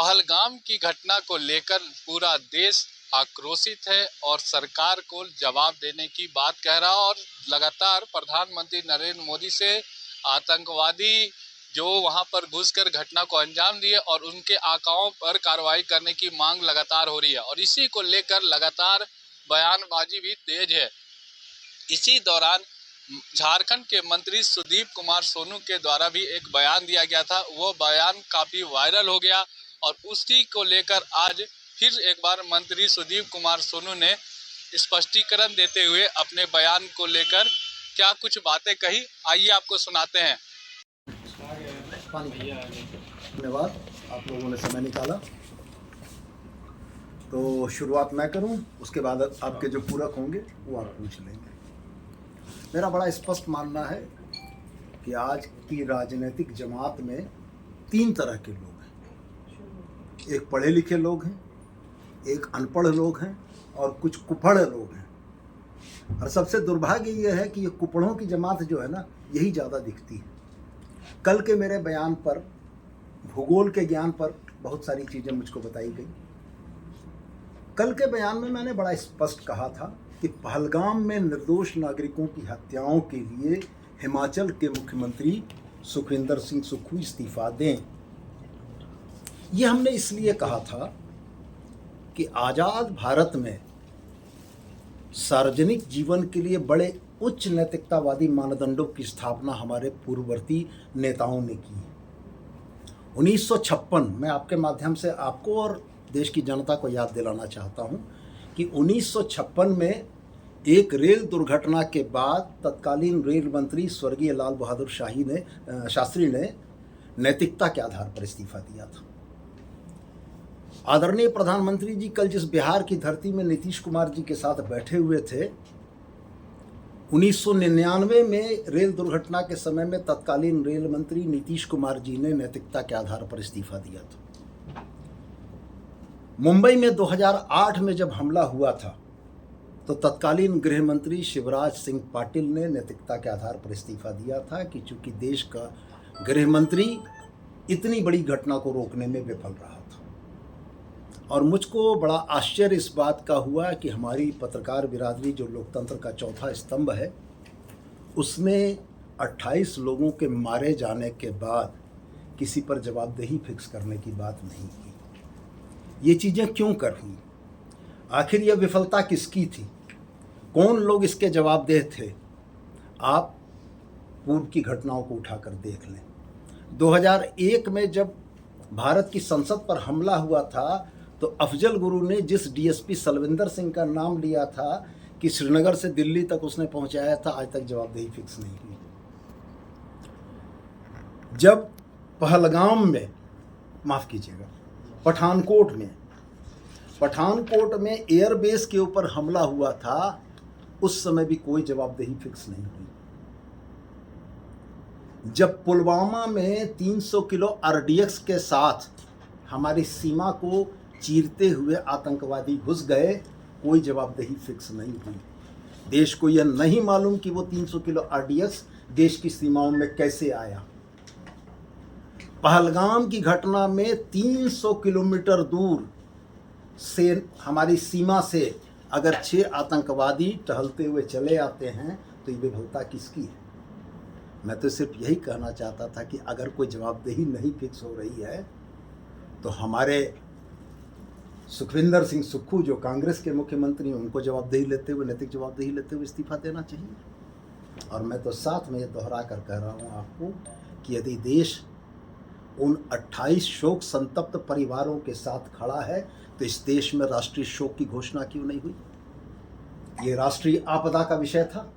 पहलगाम की घटना को लेकर पूरा देश आक्रोशित है और सरकार को जवाब देने की बात कह रहा और लगातार प्रधानमंत्री नरेंद्र मोदी से आतंकवादी जो वहां पर घुसकर घटना को अंजाम दिए और उनके आकाओं पर कार्रवाई करने की मांग लगातार हो रही है और इसी को लेकर लगातार बयानबाजी भी तेज है। इसी दौरान झारखंड के मंत्री सुदीप कुमार सोनू के द्वारा भी एक बयान दिया गया था, वो बयान काफ़ी वायरल हो गया और उसी को लेकर आज फिर एक बार मंत्री सुदीप कुमार सोनू ने स्पष्टीकरण देते हुए अपने बयान को लेकर क्या कुछ बातें कही, आइए आपको सुनाते हैं। धन्यवाद, आप लोगों ने समय निकाला। तो शुरुआत मैं करूं, उसके बाद आपके जो पूरक होंगे वो आप पूछ लेंगे। मेरा बड़ा स्पष्ट मानना है कि आज की राजनीतिक जमात में तीन तरह के लोग हैं। एक पढ़े लिखे लोग हैं, एक अनपढ़ लोग हैं और कुछ कुपढ़ लोग हैं। और सबसे दुर्भाग्य यह है कि ये कुपढ़ों की जमात जो है ना, यही ज़्यादा दिखती है। कल के मेरे बयान पर, भूगोल के ज्ञान पर बहुत सारी चीज़ें मुझको बताई गई। कल के बयान में मैंने बड़ा स्पष्ट कहा था कि पहलगाम में निर्दोष नागरिकों की हत्याओं के लिए हिमाचल के मुख्यमंत्री सुखविंदर सिंह सुक्खू इस्तीफा दें। ये हमने इसलिए कहा था कि आज़ाद भारत में सार्वजनिक जीवन के लिए बड़े उच्च नैतिकतावादी मानदंडों की स्थापना हमारे पूर्ववर्ती नेताओं ने की। 1956, मैं आपके माध्यम से आपको और देश की जनता को याद दिलाना चाहता हूं कि 1956 में एक रेल दुर्घटना के बाद तत्कालीन रेल मंत्री स्वर्गीय लाल बहादुर शास्त्री ने नैतिकता के आधार पर इस्तीफा दिया था। आदरणीय प्रधानमंत्री जी कल जिस बिहार की धरती में नीतीश कुमार जी के साथ बैठे हुए थे, 1999 में रेल दुर्घटना के समय में तत्कालीन रेल मंत्री नीतीश कुमार जी ने नैतिकता के आधार पर इस्तीफा दिया था। मुंबई में 2008 में जब हमला हुआ था तो तत्कालीन गृह मंत्री शिवराज सिंह पाटिल ने नैतिकता के आधार पर इस्तीफा दिया था कि चूंकि देश का गृह मंत्री इतनी बड़ी घटना को रोकने में विफल रहा था। और मुझको बड़ा आश्चर्य इस बात का हुआ कि हमारी पत्रकार बिरादरी जो लोकतंत्र का चौथा स्तंभ है, उसमें 28 लोगों के मारे जाने के बाद किसी पर जवाबदेही फिक्स करने की बात नहीं की। ये चीज़ें क्यों कर हुई? आखिर यह विफलता किसकी थी? कौन लोग इसके जवाबदेह थे? आप पूर्व की घटनाओं को उठाकर देख लें। 2001 में जब भारत की संसद पर हमला हुआ था तो अफजल गुरु ने जिस डीएसपी सलविंदर सिंह का नाम लिया था कि श्रीनगर से दिल्ली तक उसने पहुंचाया था, आज तक जवाबदेही फिक्स नहीं हुई। जब पहलगाम में, माफ़ कीजिएगा, पठानकोट में एयरबेस के ऊपर हमला हुआ था, उस समय भी कोई जवाबदेही फिक्स नहीं हुई। जब पुलवामा में 300 किलो आरडीएक्स के साथ हमारी सीमा को चीरते हुए आतंकवादी घुस गए, कोई जवाबदेही फिक्स नहीं हुई। देश को यह नहीं मालूम कि वो 300 किलो आरडीएक्स देश की सीमाओं में कैसे आया। पहलगाम की घटना में 300 किलोमीटर दूर से हमारी सीमा से अगर 6 आतंकवादी टहलते हुए चले आते हैं तो ये विफलता किसकी है? मैं तो सिर्फ यही कहना चाहता था कि अगर कोई जवाबदेही नहीं फिक्स हो रही है तो हमारे सुखविंदर सिंह सुक्खू जो कांग्रेस के मुख्यमंत्री हैं, उनको जवाबदेही लेते हुए, नैतिक जवाबदेही लेते हुए इस्तीफा देना चाहिए। और मैं तो साथ में ये दोहरा कर कह रहा हूँ आपको कि यदि देश उन 28 शोक संतप्त परिवारों के साथ खड़ा है तो इस देश में राष्ट्रीय शोक की घोषणा क्यों नहीं हुई? ये राष्ट्रीय आपदा का विषय था।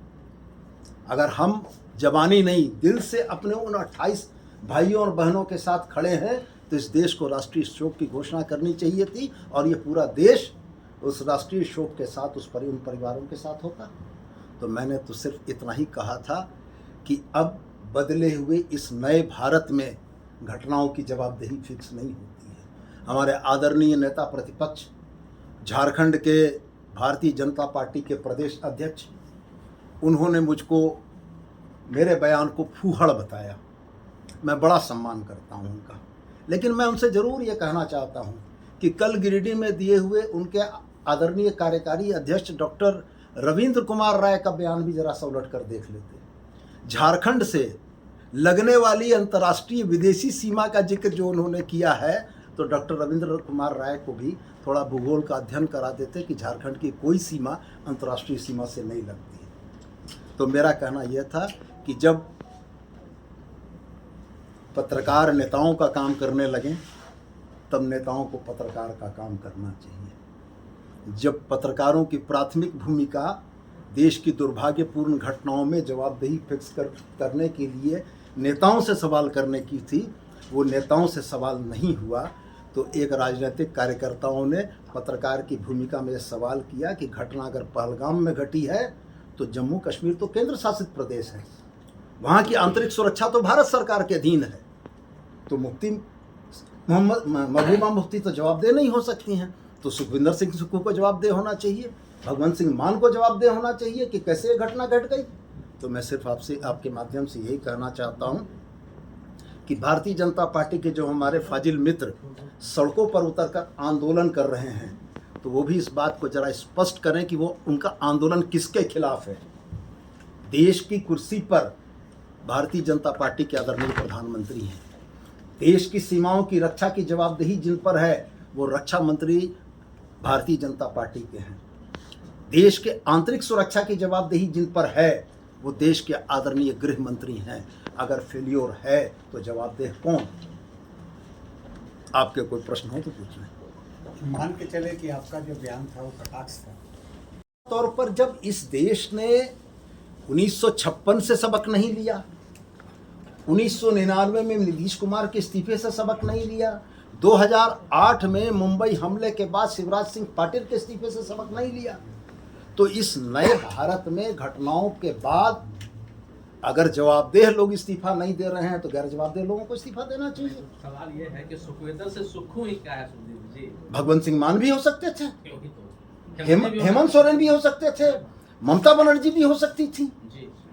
अगर हम जबानी नहीं, दिल से अपने उन 28 भाइयों और बहनों के साथ खड़े हैं तो इस देश को राष्ट्रीय शोक की घोषणा करनी चाहिए थी और ये पूरा देश उस राष्ट्रीय शोक के साथ उन परिवारों के साथ होता। तो मैंने तो सिर्फ इतना ही कहा था कि अब बदले हुए इस नए भारत में घटनाओं की जवाबदेही फिक्स नहीं होती है। हमारे आदरणीय नेता प्रतिपक्ष, झारखंड के भारतीय जनता पार्टी के प्रदेश अध्यक्ष, उन्होंने मुझको मेरे बयान को फूहड़ बताया। मैं बड़ा सम्मान करता हूं उनका, लेकिन मैं उनसे ज़रूर ये कहना चाहता हूँ कि कल गिरिडीह में दिए हुए उनके आदरणीय कार्यकारी अध्यक्ष डॉक्टर रविंद्र कुमार राय का बयान भी जरा सा उलट कर देख लेते। झारखंड से लगने वाली अंतर्राष्ट्रीय विदेशी सीमा का जिक्र जो उन्होंने किया है, तो डॉक्टर रविंद्र कुमार राय को भी थोड़ा भूगोल का अध्ययन करा देते कि झारखंड की कोई सीमा अंतर्राष्ट्रीय सीमा से नहीं लगती है। तो मेरा कहना यह था कि जब पत्रकार नेताओं का काम करने लगें, तब नेताओं को पत्रकार का काम करना चाहिए। जब पत्रकारों की प्राथमिक भूमिका देश की दुर्भाग्यपूर्ण घटनाओं में जवाबदेही फिक्स करने के लिए नेताओं से सवाल करने की थी, वो नेताओं से सवाल नहीं हुआ, तो एक राजनीतिक कार्यकर्ताओं ने पत्रकार की भूमिका में सवाल किया कि घटना अगर पहलगाम में घटी है तो जम्मू कश्मीर तो केंद्र शासित प्रदेश है, वहाँ की आंतरिक सुरक्षा तो भारत सरकार के अधीन है, तो महबूबा मुफ्ती तो जवाबदेह नहीं हो सकती हैं, तो सुखविंदर सिंह सुक्खू को जवाबदेह होना चाहिए, भगवंत सिंह मान को जवाबदेह होना चाहिए कि कैसे ये घटना घट गई। तो मैं सिर्फ आपके माध्यम से यही कहना चाहता हूँ कि भारतीय जनता पार्टी के जो हमारे फाजिल मित्र सड़कों पर उतरकर आंदोलन कर रहे हैं, तो वो भी इस बात को जरा स्पष्ट करें कि वो उनका आंदोलन किसके खिलाफ है। देश की कुर्सी पर भारतीय जनता पार्टी के आदरणीय प्रधानमंत्री हैं, देश की सीमाओं की रक्षा की जवाबदेही जिन पर है वो रक्षा मंत्री भारतीय जनता पार्टी के हैं, देश के आंतरिक सुरक्षा की जवाबदेही जिन पर है वो देश के आदरणीय गृह मंत्री हैं। अगर फेल्योर है तो जवाबदेह कौन? आपके कोई प्रश्न हो तो पूछ लें। मान के चले कि आपका जो बयान था वो कटाक्ष था। तौर पर जब इस देश ने 1956 से सबक नहीं लिया, 1999 में नीतीश कुमार के इस्तीफे से सबक नहीं लिया, 2008 में मुंबई हमले के बाद शिवराज सिंह पाटिल के इस्तीफे से सबक नहीं लिया, तो इस नए भारत में घटनाओं के बाद अगर जवाबदेह लोग इस्तीफा नहीं दे रहे हैं तो गैर जवाबदेह लोगों को इस्तीफा देना चाहिए। सवाल ये है कि सुखविंदर से सुक्खू ही क्या है सुखदेव जी? भगवंत सिंह मान भी हो सकते थे, हेमंत सोरेन भी हो सकते थे, ममता बनर्जी भी हो सकती थी।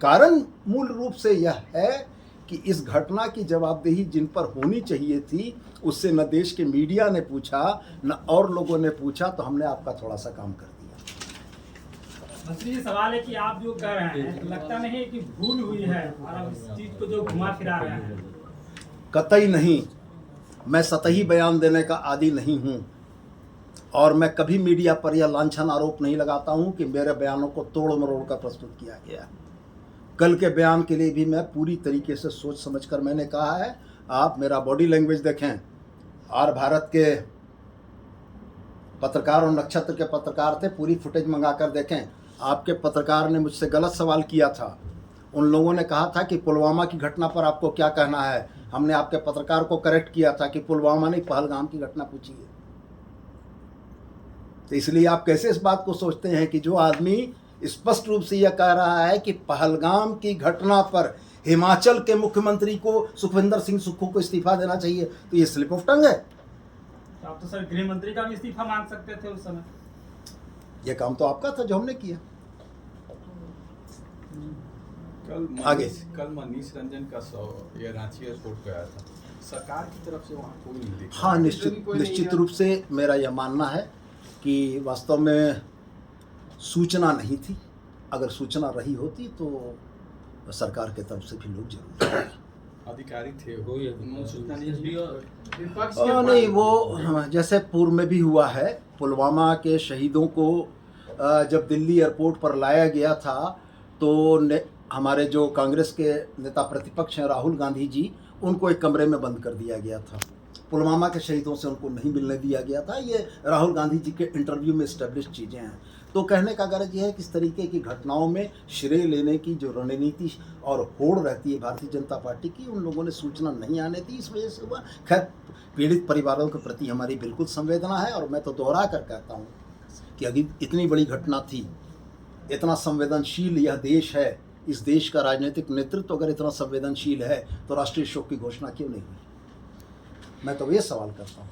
कारण मूल रूप से यह है कि इस घटना की जवाबदेही जिन पर होनी चाहिए थी उससे न देश के मीडिया ने पूछा न और लोगों ने पूछा, तो हमने आपका थोड़ा सा काम कर दिया। मंत्री जी, सवाल है कि आप जो कह रहे हैं तो लगता नहीं है कि भूल हुई है और अब इस चीज को जो घुमा फिरा रहे हैं? कतई नहीं, मैं सतही बयान देने का आदी नहीं हूँ और मैं कभी मीडिया पर यह लांछन आरोप नहीं लगाता हूँ कि मेरे बयानों को तोड़ मरोड़ कर प्रस्तुत किया गया। कल के बयान के लिए भी मैं पूरी तरीके से सोच समझकर मैंने कहा है। आप मेरा बॉडी लैंग्वेज देखें, और भारत के पत्रकार और नक्षत्र के पत्रकार थे, पूरी फुटेज मंगा कर देखें। आपके पत्रकार ने मुझसे गलत सवाल किया था, उन लोगों ने कहा था कि पुलवामा की घटना पर आपको क्या कहना है। हमने आपके पत्रकार को करेक्ट किया था कि पुलवामा नहीं पहलगाम की घटना पूछी है। तो इसलिए आप कैसे इस बात को सोचते हैं कि जो आदमी स्पष्ट रूप से यह कह रहा है कि पहलगाम की घटना पर हिमाचल के मुख्यमंत्री को सुखविंदर सिंह सुक्खू को इस्तीफा देना चाहिए, तो ये स्लिप ऑफ टंग है। तो आप तो सर गृह मंत्री का भी इस्तीफा मांग सकते थे उस समय। ये काम तो आपका था जो हमने किया। कल मनीष रंजन का ये रांची एयरपोर्ट पे आया था, सरकार की तरफ से वहाँ कोई नहीं देखा। हाँ, निश्चित रूप से मेरा यह मानना है कि वास्तव में सूचना नहीं थी। अगर सूचना रही होती तो सरकार के तरफ से भी लोग जरूर अधिकारी थे, उन्होंने सूचना नहीं दी। नहीं, वो जैसे पूर्व में भी हुआ है, पुलवामा के शहीदों को जब दिल्ली एयरपोर्ट पर लाया गया था तो हमारे जो कांग्रेस के नेता प्रतिपक्ष हैं राहुल गांधी जी, उनको एक कमरे में बंद कर दिया गया था। पुलवामा के शहीदों से उनको नहीं मिलने दिया गया था। ये राहुल गांधी जी के इंटरव्यू में इस्टेब्लिश चीज़ें हैं। तो कहने का गर्ज ये है कि इस तरीके की घटनाओं में श्रेय लेने की जो रणनीति और होड़ रहती है भारतीय जनता पार्टी की, उन लोगों ने सूचना नहीं आने दी, इस वजह से हुआ। खैर, पीड़ित परिवारों के प्रति हमारी बिल्कुल संवेदना है और मैं तो दोहरा कर कहता हूँ कि अभी इतनी बड़ी घटना थी, इतना संवेदनशील यह देश है, इस देश का राजनीतिक नेतृत्व अगर इतना संवेदनशील है तो राष्ट्रीय शोक की घोषणा क्यों नहीं हुई? मैं तो ये सवाल करता हूँ।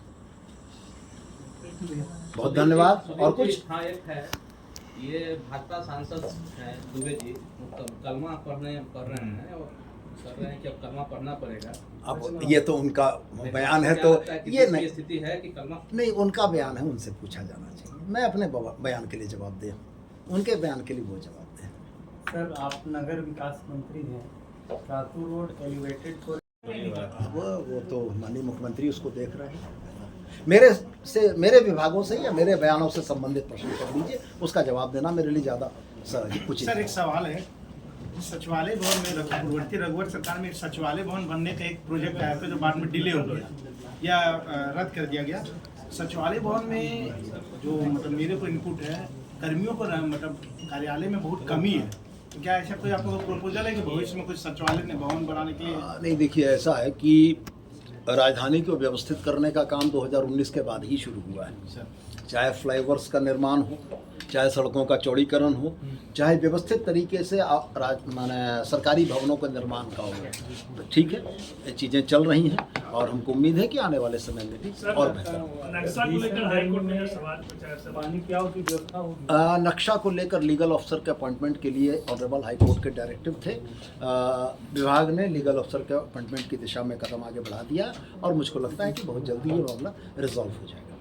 बहुत धन्यवाद। और कुछ? हाँ, एक है, ये भाजपा सांसद हैं दुबे जी, कलमा पढ़ रहे हैं और कर रहे हैं कि अब कलमा पढ़ना पड़ेगा। अब ये तो उनका बयान है, तो ये नहीं स्थिति है कि कलमा नहीं उनका बयान है, उनसे पूछा जाना चाहिए। मैं अपने बयान के लिए जवाब दे, उनके बयान के लिए वो जवाब दे। सर आप नगर विकास मंत्री हैं, रातू रोड एलिवेटेड को वो तो माननीय मुख्यमंत्री उसको देख रहे हैं। मेरे विभागों से या मेरे बयानों से संबंधित प्रश्न कर लीजिए, उसका जवाब देना मेरे लिए ज़्यादा उचित सर है। एक सवाल है, सचिवालय भवन में पूर्ववर्ती रघुवर सरकार में एक सचिवालय भवन बनने का एक प्रोजेक्ट आया था जो बाद में डिले हो गया या रद्द कर दिया गया। सचिवालय भवन में जो मतलब मेरे को इनपुट है, कर्मियों को मतलब कार्यालय में बहुत कमी है, तो क्या ऐसा कोई आपको प्रपोजल है कि भविष्य में कुछ सचिवालय भवन बनाने के लिए? नहीं, देखिए ऐसा है कि राजधानी को व्यवस्थित करने का काम 2019 के बाद ही शुरू हुआ है। चाहे फ्लाईओवर्स का निर्माण हो, चाहे सड़कों का चौड़ीकरण हो, चाहे व्यवस्थित तरीके से माने सरकारी भवनों का निर्माण का हो, तो ठीक है, ये चीज़ें चल रही हैं और हमको उम्मीद है कि आने वाले समय में भी और बेहतर। नक्शा को लेकर हाईकोर्ट में जो सवाल पानी की आव की व्यवस्था होगी। नक्शा को लेकर लीगल ऑफिसर के अपॉइंटमेंट के लिए ऑनरेबल हाई कोर्ट के डायरेक्टिव थे। विभाग ने लीगल ऑफिसर के अपॉइंटमेंट की दिशा में कदम आगे बढ़ा दिया और मुझको लगता है कि बहुत जल्दी ये मामला रिजॉल्व हो जाएगा।